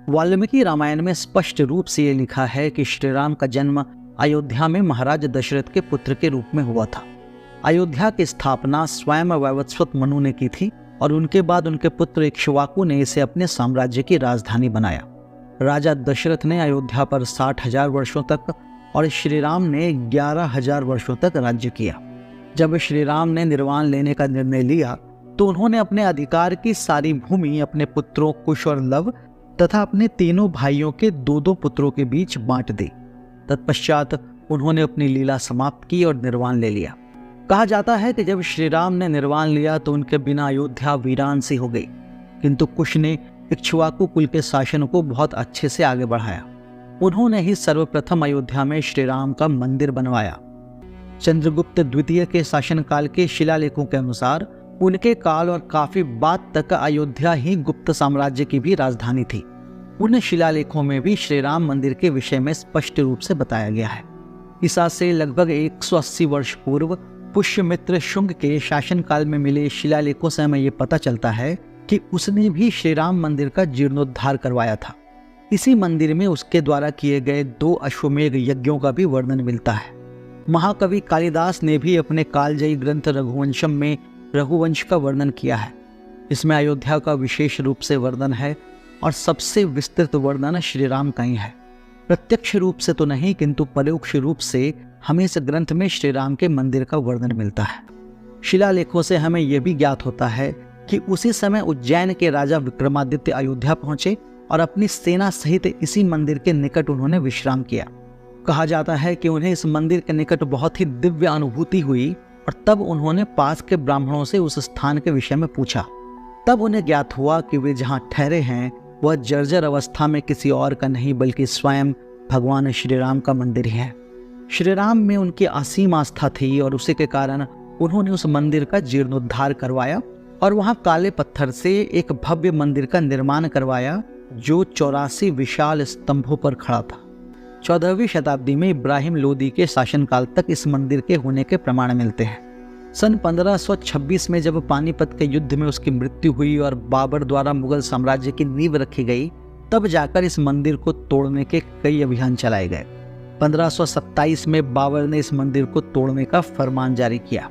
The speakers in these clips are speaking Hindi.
वाल्मीकि रामायण में स्पष्ट रूप से ये लिखा है कि श्री राम का जन्म अयोध्या में महाराज दशरथ के पुत्र के रूप में हुआ था। अयोध्या की स्थापना स्वयं वैवस्वत मनु ने की थी और उनके बाद उनके पुत्र इक्ष्वाकु ने इसे अपने साम्राज्य की राजधानी बनाया। राजा दशरथ ने अयोध्या पर 60,000 वर्षों तक और श्री राम ने 11,000 वर्षों तक राज्य किया। जब श्री राम ने निर्वाण लेने का निर्णय लिया तो उन्होंने अपने अधिकार की सारी भूमि अपने पुत्रों कुश और लव तथा अपने तीनों भाइयों के 2-2 पुत्रों के बीच बांट दी। तत्पश्चात उन्होंने अपनी लीला समाप्त की और निर्वाण ले लिया। कहा जाता है कि जब श्री राम ने निर्वाण लिया तो उनके बिना अयोध्या वीरान सी हो गई, किंतु कुश ने इक्ष्वाकु कुल के शासन को बहुत अच्छे से आगे बढ़ाया। उन्होंने ही सर्वप्रथम अयोध्या में श्री राम का मंदिर बनवाया। चंद्रगुप्त द्वितीय के शासनकाल के शिलालेखों के अनुसार उनके काल और काफी बाद तक अयोध्या ही गुप्त साम्राज्य की भी राजधानी थी। उन शिलालेखों में भी श्री राम मंदिर के विषय में स्पष्ट रूप से बताया गया है। ईसा से लगभग 180 वर्ष पूर्व पुष्यमित्र शुंग के शासनकाल में मिले शिलालेखों से हमें ये पता चलता है कि उसने भी श्री राम मंदिर का जीर्णोद्धार करवाया था। इसी मंदिर में उसके द्वारा किए गए 2 अश्वमेध यज्ञों का भी वर्णन मिलता है। महाकवि कालिदास ने भी अपने कालजयी ग्रंथ रघुवंशम में रघुवंश का वर्णन किया है। इसमें अयोध्या का विशेष रूप से वर्णन है और सबसे विस्तृत वर्णन श्री राम का ही है। प्रत्यक्ष रूप से तो नहीं, किंतु परोक्ष रूप से हमें इस ग्रंथ में श्री राम के मंदिर का वर्णन मिलता है। शिलालेखों से हमें यह भी ज्ञात होता है कि उसी समय उज्जैन के राजा विक्रमादित्य अयोध्या पहुंचे और अपनी सेना सहित इसी मंदिर के निकट उन्होंने विश्राम किया। कहा जाता है कि उन्हें इस मंदिर के निकट बहुत ही दिव्य अनुभूति हुई और तब उन्होंने पास के ब्राह्मणों से उस स्थान के विषय में पूछा। तब उन्हें ज्ञात हुआ कि वे जहाँ ठहरे हैं वह जर्जर अवस्था में किसी और का नहीं बल्कि स्वयं भगवान श्री राम का मंदिर है। श्री राम में उनकी असीम आस्था थी और उसी के कारण उन्होंने उस मंदिर का जीर्णोद्धार करवाया और वहाँ काले पत्थर से एक भव्य मंदिर का निर्माण करवाया जो 84 विशाल स्तंभों पर खड़ा था। 14वीं शताब्दी में इब्राहिम लोदी के शासनकाल तक इस मंदिर के होने के प्रमाण मिलते हैं। सन 1526 में जब पानीपत के युद्ध में उसकी मृत्यु हुई और बाबर द्वारा मुगल साम्राज्य की नींव रखी गई, तब जाकर इस मंदिर को तोड़ने के कई अभियान चलाए गए। 1527 में बाबर ने इस मंदिर को तोड़ने का फरमान जारी किया।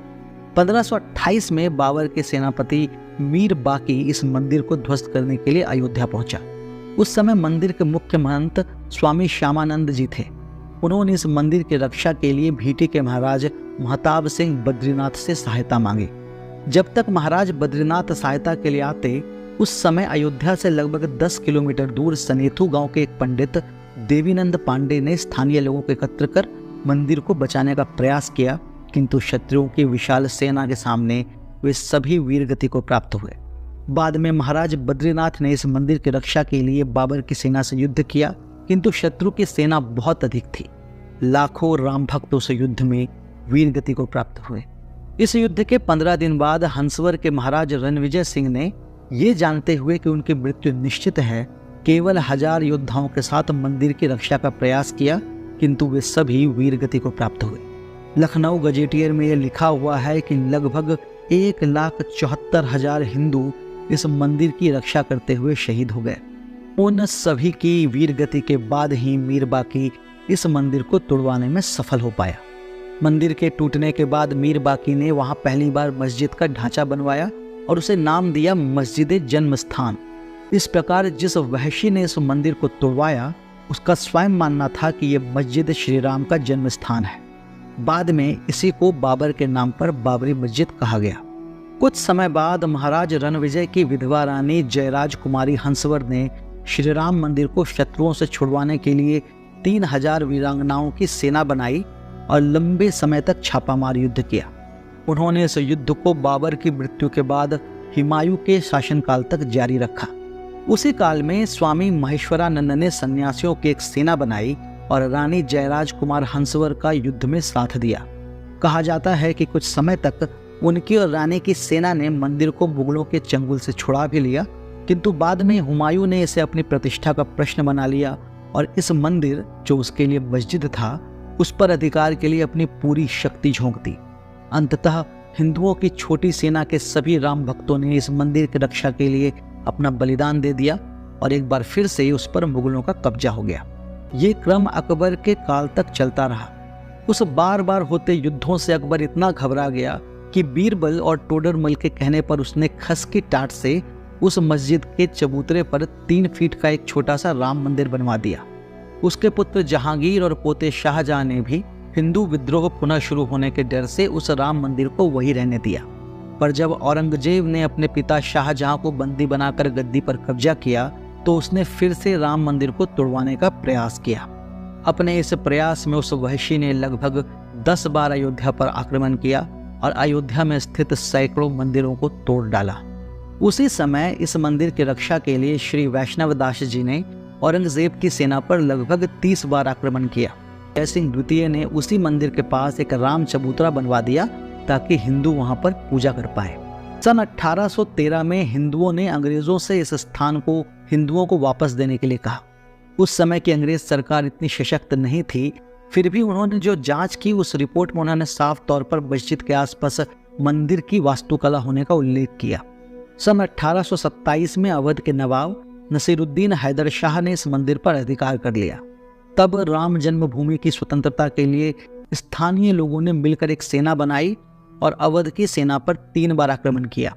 1528 में बाबर के सेनापति मीर बाकी इस मंदिर को ध्वस्त करने के लिए अयोध्या पहुंचा। उस समय मंदिर के मुख्य महंत स्वामी श्यामानंद जी थे। उन्होंने इस मंदिर की रक्षा के लिए भीटी के महाराज महताब सिंह बद्रीनाथ से सहायता मांगी। जब तक महाराज बद्रीनाथ सहायता के लिए आते, उस समय अयोध्या से लगभग 10 किलोमीटर दूर सनेथु गांव के एक पंडित देवीनंद पांडे ने स्थानीय लोगों को एकत्र कर मंदिर को बचाने का प्रयास किया, किंतु शत्रुओं की विशाल सेना के सामने वे सभी वीरगति को प्राप्त हुए। बाद में महाराज बद्रीनाथ ने इस मंदिर की रक्षा के लिए बाबर की सेना से युद्ध किया, किंतु शत्रु की सेना बहुत अधिक थी। लाखों राम भक्त उस युद्ध में वीरगति को प्राप्त हुए। इस युद्ध के 15 दिन बाद हंसवर के महाराज रणविजय सिंह ने ये जानते हुए कि उनकी मृत्यु निश्चित है, केवल 1000 योद्धाओं के साथ मंदिर की रक्षा का प्रयास किया, किंतु वे सभी वीरगति को प्राप्त हुए। लखनऊ गजेटियर में यह लिखा हुआ है कि लगभग 1,74,000 हिंदू इस मंदिर की रक्षा करते हुए शहीद हो गए। उन सभी की वीरगति के बाद ही मीर बाकी इस मंदिर को तोड़वाने में सफल हो पाया। मंदिर के टूटने के बाद मीर बाकी ने वहां पहली बार मस्जिद का ढांचा बनवाया और उसे नाम दिया मस्जिद जन्म स्थान। इस प्रकार जिस वहशी ने इस मंदिर को तोड़वाया उसका स्वयं मानना था कि यह मस्जिद श्री राम का जन्म स्थान है। बाद में इसी को बाबर के नाम पर बाबरी मस्जिद कहा गया। कुछ समय बाद महाराज रणविजय की विधवा रानी जयराज कुमारी हंसवर ने श्री राम मंदिर को शत्रुओं से छुड़वाने के लिए 3000 वीरांगनाओं की सेना बनाई और लंबे समय तक छापामार युद्ध किया। उन्होंने इस युद्ध को बाबर की मृत्यु के बाद हुमायूं के शासनकाल तक जारी रखा। उसी काल में स्वामी महेश्वरानंद ने सन्यासियों की एक सेना बनाई और रानी जयराज कुमार हंसवर का युद्ध में साथ दिया। कहा जाता है कि कुछ समय तक उनकी और रानी की सेना ने मंदिर को मुगलों के चंगुल से छुड़ा भी लिया, किंतु बाद में हुमायूं ने इसे अपनी प्रतिष्ठा का प्रश्न बना लिया और इस मंदिर जो उसके लिए मस्जिद था उस पर अधिकार के लिए अपनी पूरी शक्ति झोंक दी। अंततः हिंदुओं की छोटी सेना के सभी राम भक्तों ने इस मंदिर की रक्षा के लिए अपना बलिदान दे दिया और एक बार फिर से उस पर मुगलों का कब्जा हो गया। ये क्रम अकबर के काल तक चलता रहा। उस बार बार होते युद्धों से अकबर इतना घबरा गया कि बीरबल और टोडरमल के कहने पर उसने खस की टाट से उस मस्जिद के चबूतरे पर 3 फीट का एक छोटा सा राम मंदिर बनवा दिया। उसके पुत्र जहांगीर और पोते शाहजहां ने भी हिंदू विद्रोह पुनः शुरू होने के डर से उस राम मंदिर को वही रहने दिया। पर जब औरंगजेब ने अपने पिता शाहजहां को बंदी बनाकर गद्दी पर कब्जा किया तो उसने फिर से राम मंदिर को तोड़वाने का प्रयास किया। अपने इस प्रयास में उस वहशी ने लगभग 10 बार अयोध्या पर आक्रमण किया और अयोध्या में स्थित सैकड़ों मंदिरों को तोड़ डाला। उसी समय इस मंदिर की रक्षा के लिए श्री वैष्णवदास जी ने औरंगजेब की सेना पर लगभग 30 बार आक्रमण किया। जय सिंह द्वितीय ने उसी मंदिर के पास एक राम चबूतरा बनवा दिया ताकि हिंदू वहां पर पूजा कर पाए। सन 1813 में हिंदुओं ने अंग्रेजों से इस स्थान को हिंदुओं को वापस देने के लिए कहा। उस समय की अंग्रेज सरकार इतनी सशक्त नहीं थी, फिर भी उन्होंने जो जांच की उस रिपोर्ट में उन्होंने साफ तौर पर मस्जिद के आसपास मंदिर की वास्तुकला होने का उल्लेख किया। सन 1827 में अवध के नवाब नसीरुद्दीन हैदर शाह ने इस मंदिर पर अधिकार कर लिया। तब राम जन्मभूमि की स्वतंत्रता के लिए स्थानीय लोगों ने मिलकर एक सेना बनाई और अवध की सेना पर 3 बार आक्रमण किया।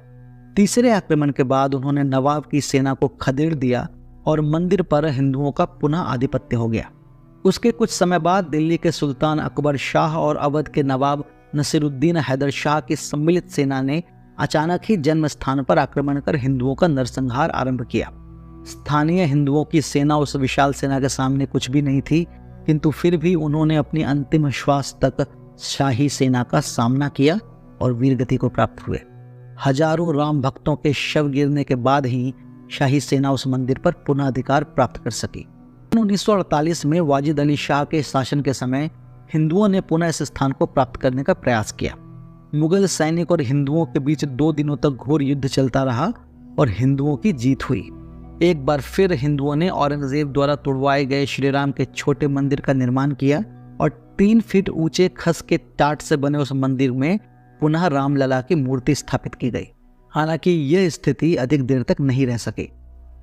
तीसरे आक्रमण के बाद उन्होंने नवाब की सेना को खदेड़ दिया और मंदिर पर हिंदुओं का पुनः आधिपत्य हो गया। उसके कुछ समय बाद दिल्ली के सुल्तान अकबर शाह और अवध के नवाब नसीरुद्दीन हैदर शाह की सम्मिलित सेना ने अचानक ही जन्म स्थान पर आक्रमण कर हिंदुओं का नरसंहार आरंभ किया। स्थानीय हिंदुओं की सेना उस विशाल सेना के सामने कुछ भी नहीं थी, किंतु फिर भी उन्होंने अपनी अंतिम श्वास तक शाही सेना का सामना किया और वीरगति को प्राप्त हुए। हजारों राम भक्तों के शव गिरने के बाद ही शाही सेना उस मंदिर पर पुनः अधिकार प्राप्त कर सकी। 1948 में वाजिद अली शाह के शासन के समय हिंदुओं ने पुनः इस स्थान को प्राप्त करने का प्रयास किया। मुगल सैनिक और हिंदुओं के बीच 2 दिनों तक घोर युद्ध चलता रहा और हिंदुओं की जीत हुई। एक बार फिर हिंदुओं ने औरंगजेब द्वारा तोड़वाए गए श्री राम के छोटे मंदिर का निर्माण किया और 3 फीट ऊंचे खस के टाट से बने उस मंदिर में पुनः रामलला की मूर्ति स्थापित की गई। हालांकि यह स्थिति अधिक देर तक नहीं रह सकी।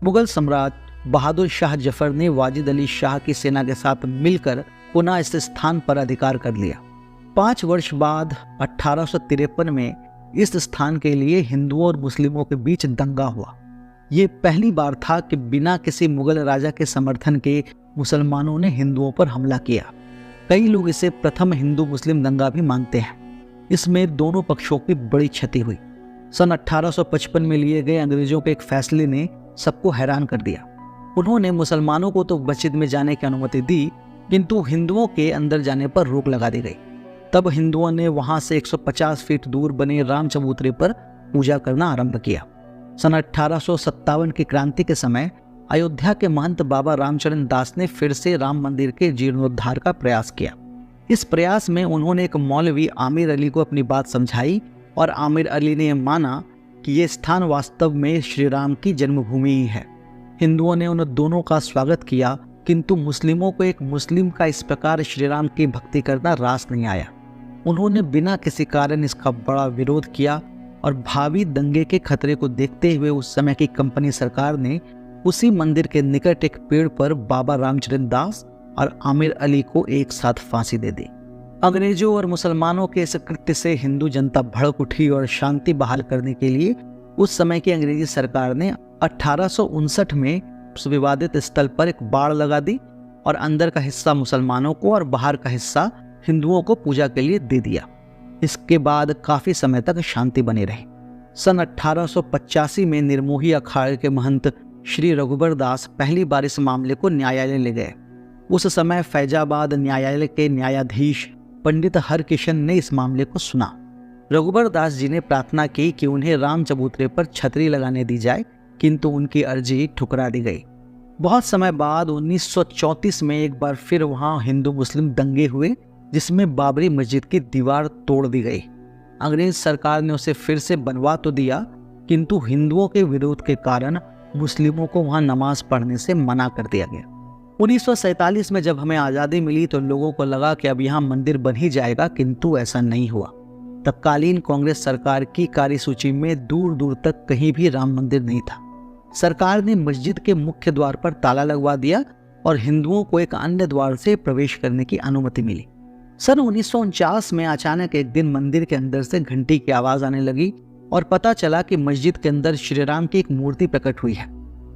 मुगल सम्राट बहादुर शाह जफर ने वाजिद अली शाह की सेना के साथ मिलकर पुनः इस स्थान पर अधिकार कर लिया। 5 वर्ष बाद 1853 में इस स्थान के लिए हिंदुओं और मुस्लिमों के बीच दंगा हुआ। ये पहली बार था कि बिना किसी मुगल राजा के समर्थन के मुसलमानों ने हिंदुओं पर हमला किया। कई लोग इसे प्रथम हिंदू मुस्लिम दंगा भी मानते हैं। इसमें दोनों पक्षों की बड़ी क्षति हुई। सन 1855 में लिए गए अंग्रेजों के एक फैसले ने सबको हैरान कर दिया। उन्होंने मुसलमानों को तो मस्जिद में जाने की अनुमति दी, किंतु हिंदुओं के अंदर जाने पर रोक लगा दी गई। तब हिंदुओं ने वहां से 150 फीट दूर बने राम चबूतरे पर पूजा करना आरंभ किया। सन 1857 की क्रांति के समय अयोध्या के महंत बाबा रामचरण दास ने फिर से राम मंदिर के जीर्णोद्धार का प्रयास किया। इस प्रयास में उन्होंने एक मौलवी आमिर अली को अपनी बात समझाई और आमिर अली ने माना कि ये स्थान वास्तव में श्री राम की जन्मभूमि ही है। हिंदुओं ने उन दोनों का स्वागत किया, किंतु मुस्लिमों को एक मुस्लिम का इस प्रकार श्री राम की भक्ति करना रास नहीं आया। उन्होंने बिना किसी कारण इसका बड़ा विरोध किया और भावी दंगे के खतरे को देखते हुए उस समय की कंपनी सरकार ने उसी मंदिर के निकट एक पेड़ पर बाबा रामचरण दास और आमिर अली को एक साथ फांसी दे दी। अंग्रेजों और मुसलमानों के इस कृत्य से हिंदू जनता भड़क उठी और शांति बहाल करने के लिए उस समय की अंग्रेजी सरकार ने 1859 में उस विवादित स्थल पर एक बाड़ लगा दी और अंदर का हिस्सा मुसलमानों को और बाहर का हिस्सा हिंदुओं को पूजा के लिए दे दिया। इसके बाद काफी समय तक शांति बनी रही। सन 1885 में निर्मोही अखाड़े के महंत श्री रघुबर दास पहली बार इस मामले को न्यायालय ले गए। उस समय फैजाबाद न्यायालय के न्यायाधीश पंडित हरकिशन ने इस मामले को सुना। रघुबर दास जी ने प्रार्थना की कि उन्हें राम चबूतरे पर छतरी लगाने दी जाए, किंतु उनकी अर्जी ठुकरा दी गई। बहुत समय बाद 1934 में एक बार फिर वहां हिंदू मुस्लिम दंगे हुए, जिसमें बाबरी मस्जिद की दीवार तोड़ दी गई। अंग्रेज सरकार ने उसे फिर से बनवा तो दिया, किंतु हिंदुओं के विरोध के कारण मुस्लिमों को वहां नमाज पढ़ने से मना कर दिया गया। 1947 में जब हमें आज़ादी मिली तो लोगों को लगा कि अब यहाँ मंदिर बन ही जाएगा, किंतु ऐसा नहीं हुआ। तत्कालीन कांग्रेस सरकार की कार्यसूची में दूर दूर तक कहीं भी राम मंदिर नहीं था। सरकार ने मस्जिद के मुख्य द्वार पर ताला लगवा दिया और हिंदुओं को एक अन्य द्वार से प्रवेश करने की अनुमति मिली। सन 1949 में अचानक एक दिन मंदिर के अंदर से घंटी की आवाज आने लगी और पता चला कि मस्जिद के अंदर श्री राम की एक मूर्ति प्रकट हुई है।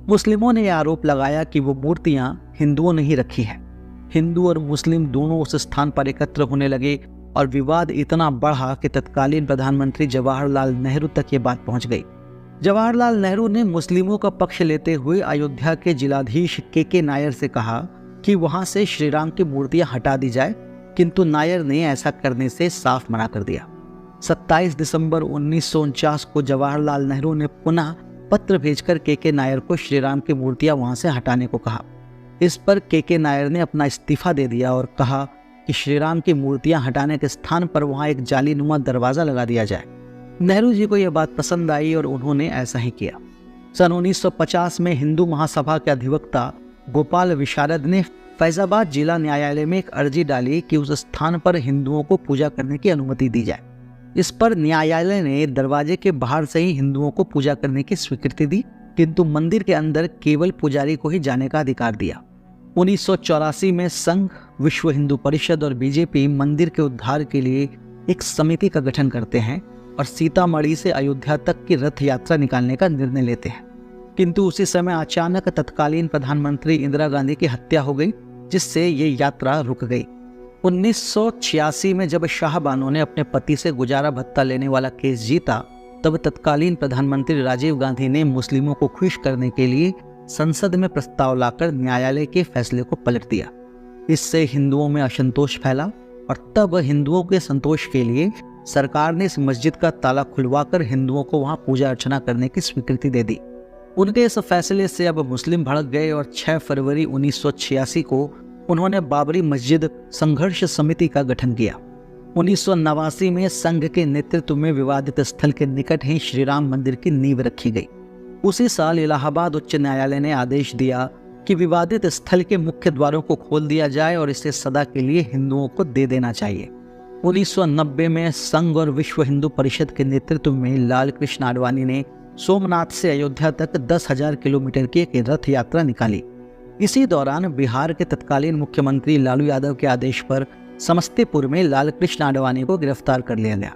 मुस्लिमों ने यह आरोप लगाया कि वो मूर्तियां हिंदुओं ने ही रखी है। हिंदू और मुस्लिम दोनों उस स्थान पर एकत्र होने लगे और विवाद इतना बढ़ा कि तत्कालीन प्रधानमंत्री जवाहरलाल नेहरू तक ये बात पहुंच गई। जवाहरलाल नेहरू ने मुस्लिमों का पक्ष लेते हुए अयोध्या के जिलाधीश के नायर से कहा कि वहां से श्री राम की मूर्तियां हटा दी जाए, किंतु नायर ने ऐसा करने से साफ मना कर दिया। 27 दिसंबर 1949 को जवाहरलाल नेहरू ने पुनः पत्र भेजकर के नायर को श्री राम की मूर्तियां वहां से हटाने को कहा। इस पर के नायर ने अपना इस्तीफा दे दिया और कहा कि श्री राम की मूर्तियां हटाने के स्थान पर वहां एक जालीनुमा दरवाजा लगा दिया जाए। नेहरू जी को यह बात पसंद आई और उन्होंने ऐसा ही किया। सन 1950 में हिंदू महासभा के अधिवक्ता गोपाल विशारद ने फैजाबाद जिला न्यायालय में एक अर्जी डाली कि उस स्थान पर हिंदुओं को पूजा करने की अनुमति दी जाए। इस पर न्यायालय ने दरवाजे के बाहर से ही हिंदुओं को पूजा करने की स्वीकृति दी, किंतु मंदिर के अंदर केवल पुजारी को ही जाने का अधिकार दिया। 1984 में संघ, विश्व हिंदू परिषद और बीजेपी मंदिर के उद्धार के लिए एक समिति का गठन करते हैं और सीतामढ़ी से अयोध्या तक की रथ यात्रा निकालने का निर्णय लेते हैं। किंतु उसी समय अचानक तत्कालीन प्रधानमंत्री इंदिरा गांधी की हत्या हो गई, जिससे ये यात्रा रुक गई। 1986 में जब शाह बानो ने अपने पति से गुजारा भत्ता लेने वाला केस जीता, तब तत्कालीन प्रधानमंत्री राजीव गांधी ने मुस्लिमों को खुश करने के लिए संसद में प्रस्ताव लाकर न्यायालय के फैसले को पलट दिया। इससे हिंदुओं में असंतोष फैला और तब हिंदुओं के संतोष के लिए सरकार ने इस मस्जिद का ताला खुलवाकर हिंदुओं को वहां पूजा अर्चना करने की स्वीकृति दे दी। उनके इस फैसले से अब मुस्लिम भड़क गए और 6 फरवरी 1986 को उन्होंने बाबरी मस्जिद संघर्ष समिति का गठन किया। 1989 में संघ के नेतृत्व में विवादित स्थल के निकट ही श्री राम मंदिर की नींव रखी गई। उसी साल इलाहाबाद उच्च न्यायालय ने आदेश दिया कि विवादित स्थल के मुख्य द्वारों को खोल दिया जाए और इसे सदा के लिए हिंदुओं को दे देना चाहिए। 1990 में संघ और विश्व हिंदू परिषद के नेतृत्व में लाल कृष्ण आडवाणी ने सोमनाथ से अयोध्या तक 10,000 किलोमीटर की एक रथ यात्रा निकाली। इसी दौरान बिहार के तत्कालीन मुख्यमंत्री लालू यादव के आदेश पर समस्तीपुर में लाल कृष्ण आडवाणी को गिरफ्तार कर लिया गया।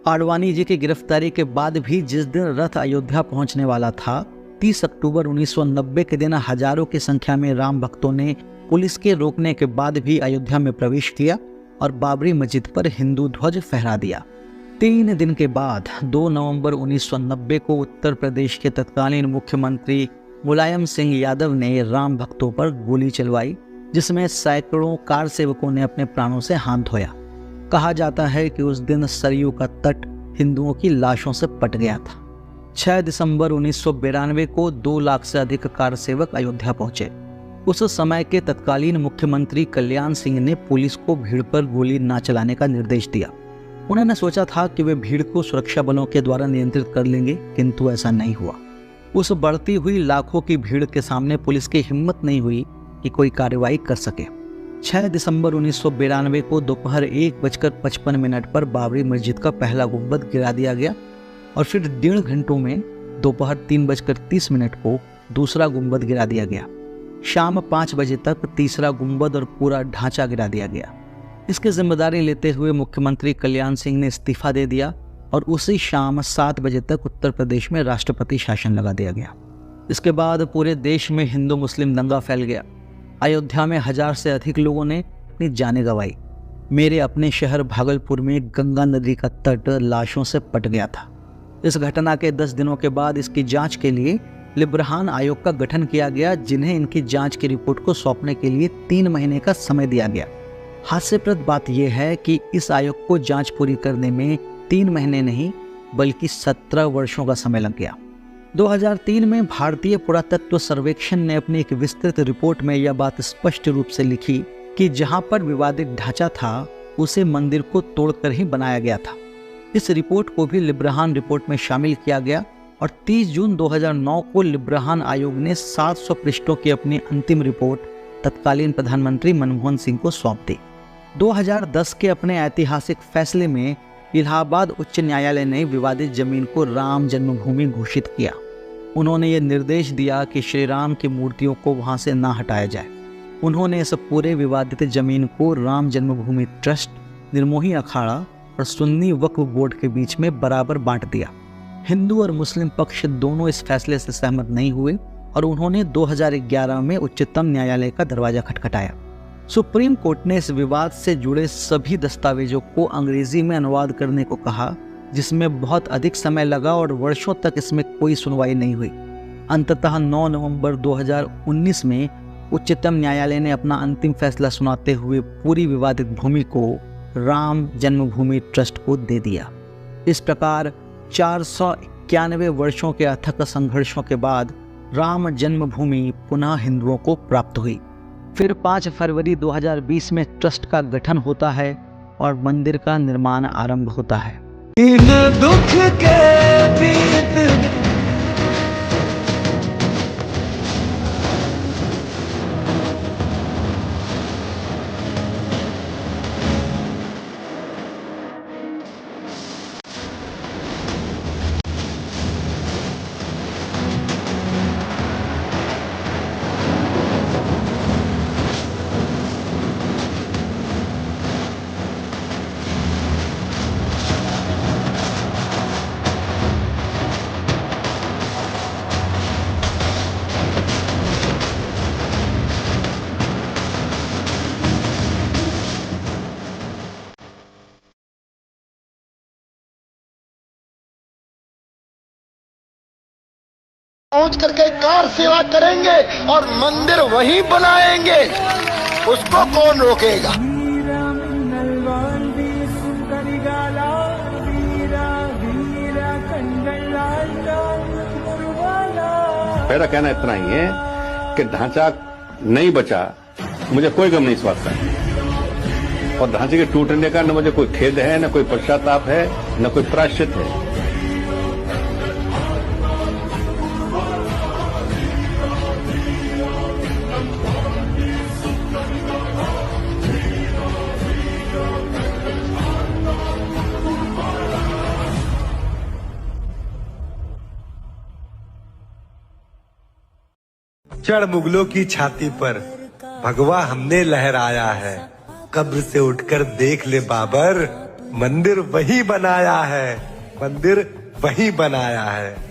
आडवाणी जी की गिरफ्तारी के बाद भी जिस दिन रथ अयोध्या पहुंचने वाला था, 30 अक्टूबर 1990 के दिन हजारों की संख्या में राम भक्तों ने पुलिस के रोकने के बाद भी अयोध्या में प्रवेश किया और बाबरी मस्जिद पर हिंदू ध्वज फहरा दिया। 3 दिन के बाद 2 नवंबर 1990 को उत्तर प्रदेश के तत्कालीन मुख्यमंत्री मुलायम सिंह यादव ने राम भक्तों पर गोली चलवाई, जिसमें सैकड़ों कार सेवकों ने अपने प्राणों से हाथ धोया। कहा जाता है कि उस दिन सरयू का तट हिंदुओं की लाशों से पट गया था। 6 दिसंबर 1992 को 2 लाख से अधिक कार सेवक अयोध्या पहुंचे। उस समय के तत्कालीन मुख्यमंत्री कल्याण सिंह ने पुलिस को भीड़ पर गोली न चलाने का निर्देश दिया। उन्होंने सोचा था कि वे भीड़ को सुरक्षा बलों के द्वारा नियंत्रित कर लेंगे, किंतु ऐसा नहीं हुआ। उस बढ़ती हुई लाखों की भीड़ के सामने पुलिस की हिम्मत नहीं हुई कि कोई कार्रवाई कर सके। 6 दिसंबर 1992 को दोपहर 1:55 पर बाबरी मस्जिद का पहला गुंबद गिरा दिया गया और फिर 1.5 घंटों में दोपहर 3:30 को दूसरा गुंबद गिरा दिया गया। शाम 5 बजे तक तीसरा गुंबद और पूरा ढांचा गिरा दिया गया। इसकी जिम्मेदारी लेते हुए मुख्यमंत्री कल्याण सिंह ने इस्तीफा दे दिया और उसी शाम 7 बजे तक उत्तर प्रदेश में राष्ट्रपति शासन लगा दिया गया। इसके बाद पूरे देश में हिंदू मुस्लिम दंगा फैल गया। अयोध्या में 1000 से अधिक लोगों ने अपनी जानें गंवाई। मेरे अपने शहर भागलपुर में गंगा नदी का तट लाशों से पट गया था। इस घटना के 10 दिनों के बाद इसकी जांच के लिए लिब्रहान आयोग का गठन किया गया, जिन्हें इनकी जांच की रिपोर्ट को सौंपने के लिए 3 महीने का समय दिया गया। हास्यप्रद बात यह है कि इस आयोग को जांच पूरी करने में 3 महीने नहीं बल्कि 17 वर्षों का समय लग गया। 2003 में भारतीय पुरातत्व सर्वेक्षण ने अपनी एक विस्तृत रिपोर्ट में यह बात स्पष्ट रूप से लिखी कि जहां पर विवादित ढांचा था उसे मंदिर को तोड़कर ही बनाया गया था। इस रिपोर्ट को भी लिब्रहान रिपोर्ट में शामिल किया गया और 30 जून 2009 को लिब्रहान आयोग ने 700 पृष्ठों की अपनी अंतिम रिपोर्ट तत्कालीन प्रधानमंत्री मनमोहन सिंह को सौंप दी। 2010 के अपने ऐतिहासिक फैसले में इलाहाबाद उच्च न्यायालय ने विवादित जमीन को राम जन्मभूमि घोषित किया। उन्होंने ये निर्देश दिया कि श्री राम की मूर्तियों को वहाँ से ना हटाया जाए। उन्होंने इस पूरे विवादित जमीन को राम जन्मभूमि ट्रस्ट, निर्मोही अखाड़ा और सुन्नी वक्फ बोर्ड के बीच में बराबर बांट दिया। हिंदू और मुस्लिम पक्ष दोनों इस फैसले से सहमत नहीं हुए और उन्होंने 2011 में उच्चतम न्यायालय का दरवाजा खटखटाया। सुप्रीम कोर्ट ने इस विवाद से जुड़े सभी दस्तावेजों को अंग्रेजी में अनुवाद करने को कहा, जिसमें बहुत अधिक समय लगा और वर्षों तक इसमें कोई सुनवाई नहीं हुई। अंततः 9 नवंबर 2019 में उच्चतम न्यायालय ने अपना अंतिम फैसला सुनाते हुए पूरी विवादित भूमि को राम जन्मभूमि ट्रस्ट को दे दिया। इस प्रकार 491 वर्षों के अथक संघर्षों के बाद राम जन्मभूमि पुनः हिंदुओं को प्राप्त हुई। फिर 5 फरवरी 2020 में ट्रस्ट का गठन होता है और मंदिर का निर्माण आरंभ होता है। इन दुख के बीत पहुंच करके कार सेवा करेंगे और मंदिर वहीं बनाएंगे, उसको कौन रोकेगा। मेरा कहना इतना ही है कि ढांचा नहीं बचा, मुझे कोई गम नहीं इस बात का, और ढांचे के टूटने का न मुझे कोई खेद है, न कोई पश्चाताप है, न कोई प्रायश्चित है। चढ़ मुगलों की छाती पर भगवा हमने लहराया है, कब्र से उठकर देख ले बाबर, मंदिर वही बनाया है, मंदिर वही बनाया है।